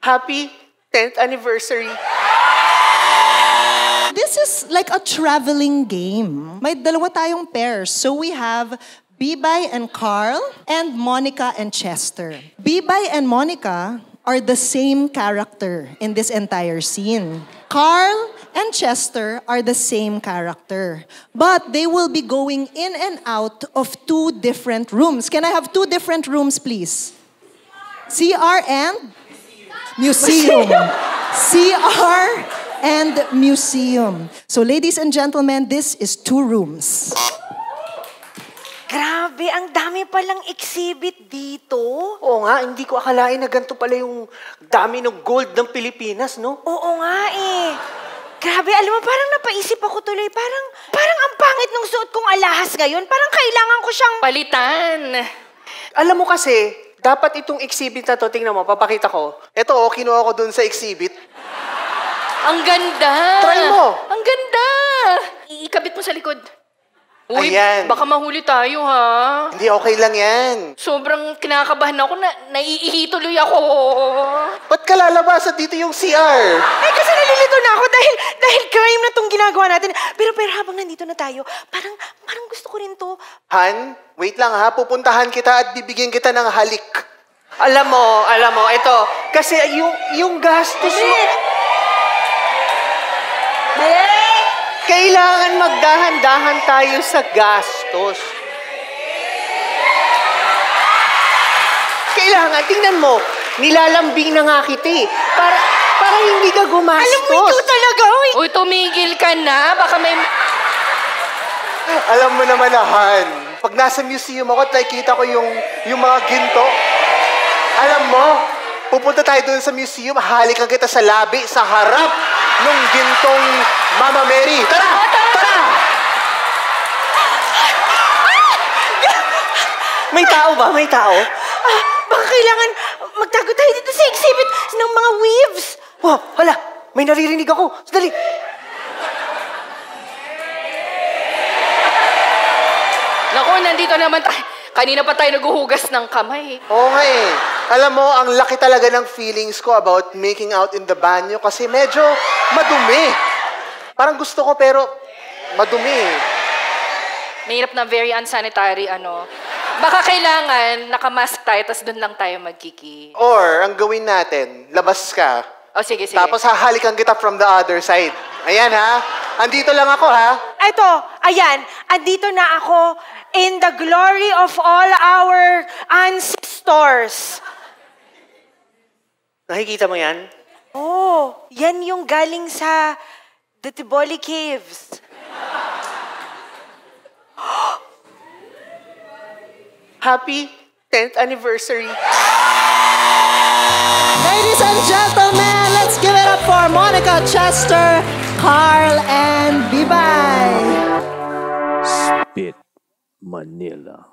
Happy 10th anniversary. This is like a traveling game. May dalawa tayong pairs. So we have Bibay and Carl and Monica and Chester. Bibay and Monica are the same character in this entire scene. Carl and Chester are the same character. But they will be going in and out of 2 different rooms. Can I have 2 different rooms, please? CR and? Museum. CR and museum. So ladies and gentlemen, this is 2 rooms. Grabe, ang dami palang exhibit dito. Oo nga, hindi ko akalain na ganito pala yung dami ng gold ng Pilipinas, no? Oo nga eh. Grabe, alam mo, parang napaisip ako tuloy. Parang ang pangit nung suot kong alahas ngayon. Parang kailangan ko siyang palitan. Alam mo kasi, dapat itong exhibit na to, tingnan mo, papakita ko. Ito, kinuha ko dun sa exhibit. Ang ganda. Try mo. Ang ganda. Ikabit mo sa likod. Uy, ayan. Baka mahuli tayo, ha? Hindi, okay lang yan. Sobrang kinakabahan ako na naiihi tuloy ako. Ba't ka lalabas at dito yung CR? Eh, kasi nalilito na ako dahil crime na tong ginagawa natin. Pero habang nandito na tayo, parang gusto ko rin to. Han, wait lang ha. Pupuntahan kita at bibigyan kita ng halik. Alam mo, ito. Kasi yung gastos mo... Kailangan magdahan-dahan tayo sa gastos. Kailangan, tingnan mo, nilalambing na nga kita eh. Para hindi ka gumastos. Alam mo, ito talaga. Uy, tumigil ka na. Baka may... Alam mo naman na, Han, pag nasa museum ako at nakikita ko yung mga ginto, alam mo, pupunta tayo doon sa museum, halikan kita sa labi, sa harap nung gintong Mama Mary. Tara! Tara! May tao ba? May tao? Baka kailangan magtago tayo dito sa exhibit ng mga weaves. Oh, hala! May naririnig ako. Sandali! Naku, nandito naman tayo. Kanina pa tayo naguhugas ng kamay. Oo nga eh. Alam mo, ang laki talaga ng feelings ko about making out in the banyo kasi medyo madumi. Parang gusto ko pero madumi. Mahirap na very unsanitary, Baka kailangan nakamask tayo, tapos doon lang tayo magkiki. Or, ang gawin natin, labas ka. Oh, sige. Tapos hahalikan kita from the other side. Ayan ha. Andito lang ako ha. Eto, ayan. Andito na ako in the glory of all our ancestors. Nakikita mo yan? Oh, yan yung galing sa the Tiboli Caves. Happy 10th anniversary. Ladies and gentlemen, let's give it up for Monica, Chester, Carl, and Bibay. Spit Manila.